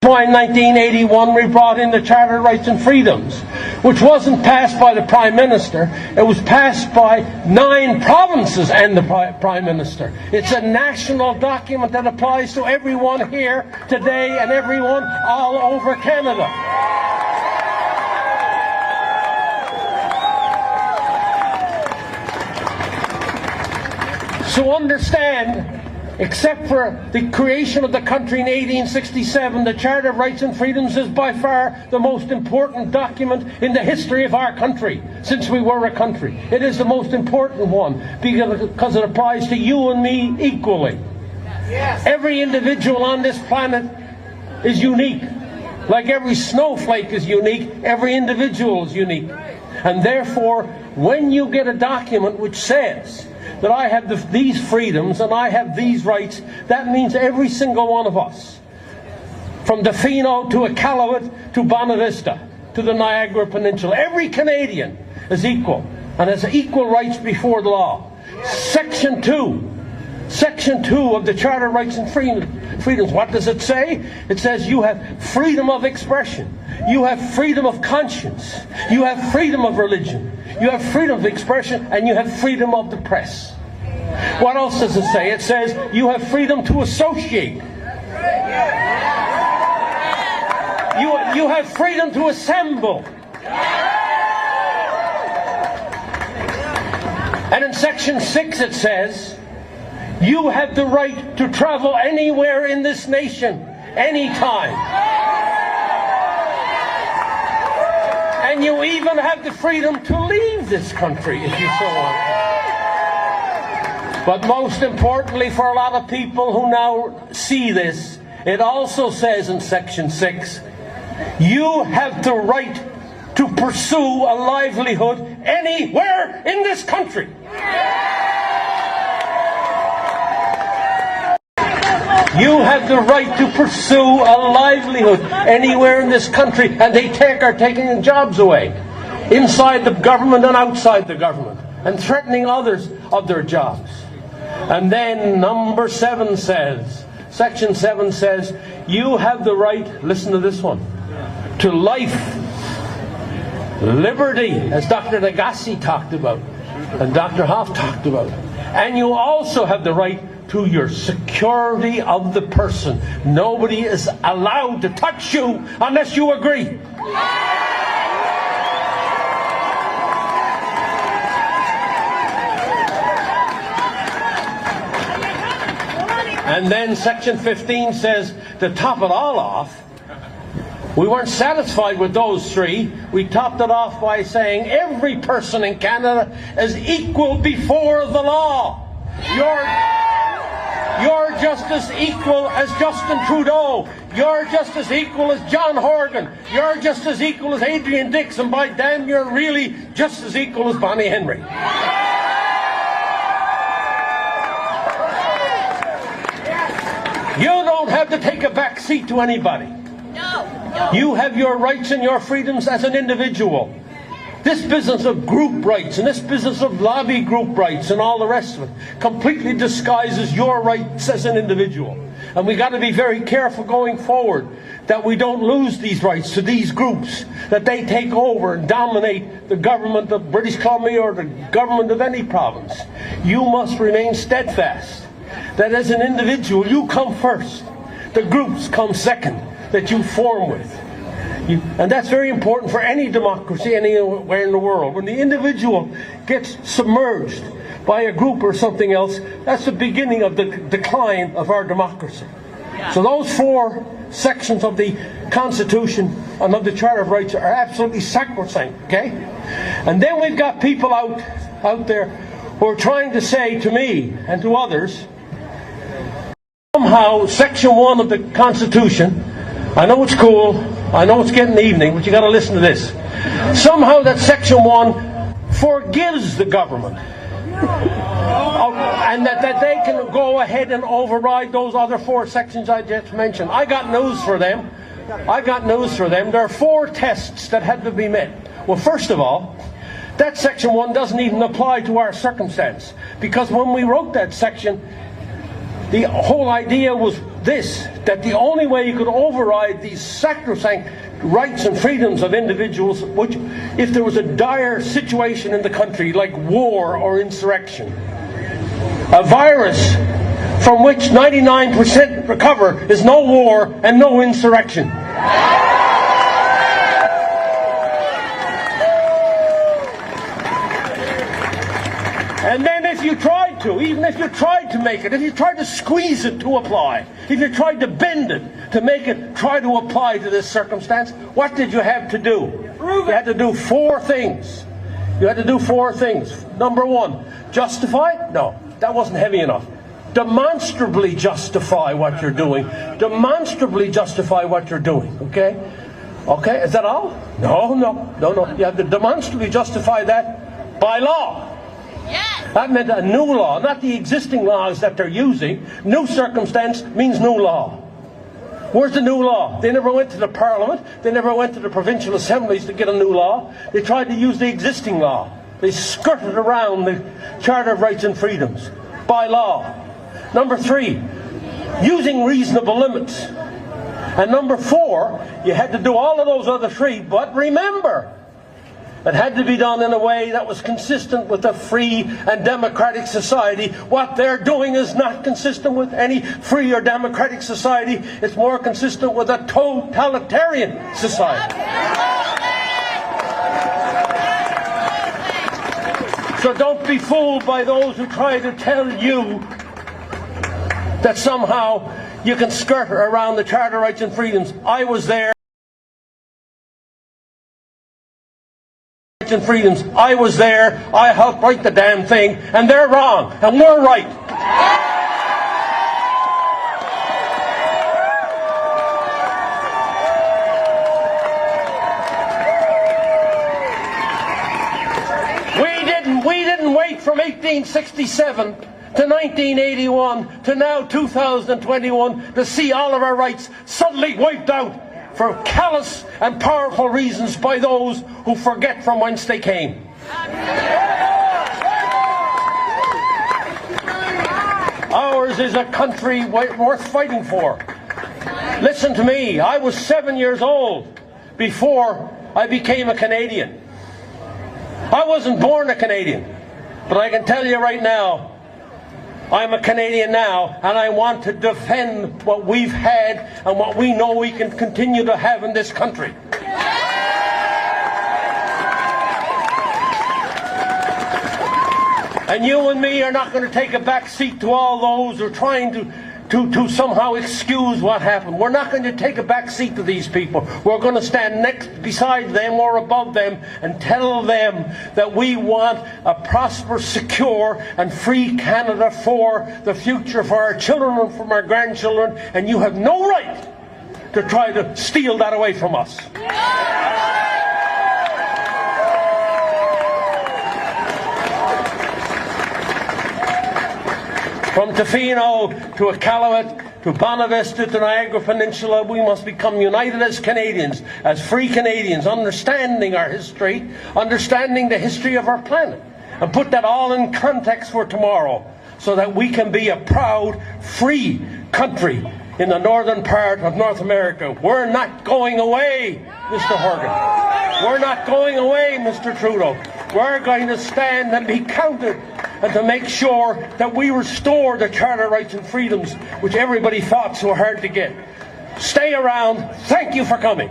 Why in 1981 we brought in the Charter of Rights and Freedoms, which wasn't passed by the Prime Minister, it was passed by 9 provinces and the Prime Minister. It's a national document that applies to everyone here today and everyone all over Canada. So understand, except for the creation of the country in 1867, the Charter of Rights and Freedoms is by far the most important document in the history of our country, since we were a country. It is the most important one, because it applies to you and me equally. Yes. Every individual on this planet is unique. Like every snowflake is unique, every individual is unique. And therefore, when you get a document which says that I have these freedoms and I have these rights, that means every single one of us, from Defino to Iqaluit to Bonavista to the Niagara Peninsula, every Canadian is equal and has equal rights before the law. Section 2 of the Charter of Rights and Freedoms, what does it say? It says you have freedom of expression, you have freedom of conscience, you have freedom of religion, you have freedom of expression, and you have freedom of the press. What else does it say? It says you have freedom to associate. You have freedom to assemble. And in Section 6 it says you have the right to travel anywhere in this nation, anytime. And you even have the freedom to leave this country if you so want. But most importantly for a lot of people who now see this, it also says in Section 6, you have the right to pursue a livelihood anywhere in this country. You have the right to pursue a livelihood anywhere in this country, and they are taking jobs away, inside the government and outside the government, and threatening others of their jobs. And then number 7 says, Section 7 says, you have the right, listen to this one, to life, liberty, as Dr. Agassi talked about, and Dr. Hoff talked about. And you also have the right to your security of the person. Nobody is allowed to touch you unless you agree. And then Section 15 says, to top it all off, we weren't satisfied with those 3. We topped it off by saying every person in Canada is equal before the law. You're just as equal as Justin Trudeau. You're just as equal as John Horgan. You're just as equal as Adrian Dix. And by damn, you're really just as equal as Bonnie Henry. You don't have to take a back seat to anybody. No. You have your rights and your freedoms as an individual. This business of group rights and this business of lobby group rights and all the rest of it completely disguises your rights as an individual. And we've got to be very careful going forward that we don't lose these rights to these groups, that they take over and dominate the government of British Columbia or the government of any province. You must remain steadfast that as an individual you come first, the groups come second that you form with. And that's very important for any democracy anywhere in the world. When the individual gets submerged by a group or something else, that's the beginning of the decline of our democracy. So those 4 sections of the Constitution and of the Charter of Rights are absolutely sacrosanct, okay? And then we've got people out there who are trying to say to me and to others, somehow Section 1 of the Constitution, I know it's cool, I know it's getting evening, but you got to listen to this. Somehow that Section 1 forgives the government. And that they can go ahead and override those other 4 sections I just mentioned. I got news for them. There are 4 tests that had to be met. Well, first of all, that Section 1 doesn't even apply to our circumstance. Because when we wrote that section, the whole idea was that the only way you could override these sacrosanct rights and freedoms of individuals, which, if there was a dire situation in the country like war or insurrection, a virus from which 99% recover, is no war and no insurrection. And then if you tried to, even if you tried to make it, if you tried to squeeze it to apply, if you tried to bend it to make it try to apply to this circumstance, what did you have to do? You had to do 4 things. You had to do 4 things. Number 1, justify? No, that wasn't heavy enough. Demonstrably justify what you're doing. Demonstrably justify what you're doing, okay? Okay, is that all? No. You have to demonstrably justify that by law. Yes. That meant a new law, not the existing laws that they're using. New circumstance means new law. Where's the new law? They never went to the Parliament. They never went to the provincial assemblies to get a new law. They tried to use the existing law. They skirted around the Charter of Rights and Freedoms by law. Number 3, using reasonable limits. And number 4, you had to do all of those other 3, but remember, it had to be done in a way that was consistent with a free and democratic society. What they're doing is not consistent with any free or democratic society. It's more consistent with a totalitarian society. So don't be fooled by those who try to tell you that somehow you can skirt around the Charter of Rights and Freedoms. I was there. And freedoms. I was there. I helped write the damn thing, and they're wrong, and we're right. We didn't wait from 1867 to 1981 to now 2021 to see all of our rights suddenly wiped out for callous and powerful reasons by those who forget from whence they came. Ours is a country worth fighting for. Listen to me, I was 7 years old before I became a Canadian. I wasn't born a Canadian, but I can tell you right now, I'm a Canadian now, and I want to defend what we've had and what we know we can continue to have in this country. And you and me are not going to take a back seat to all those who are trying to somehow excuse what happened. We're not going to take a back seat to these people. We're going to stand next beside them or above them and tell them that we want a prosperous, secure and free Canada for the future, for our children and from our grandchildren, and you have no right to try to steal that away from us. From Tofino to Iqaluit to Bonavista to Niagara Peninsula, we must become united as Canadians, as free Canadians, understanding our history, understanding the history of our planet, and put that all in context for tomorrow, so that we can be a proud, free country in the northern part of North America. We're not going away, Mr. Horgan. We're not going away, Mr. Trudeau. We're going to stand and be counted, and to make sure that we restore the Charter of Rights and Freedoms, which everybody fought so hard to get. Stay around. Thank you for coming.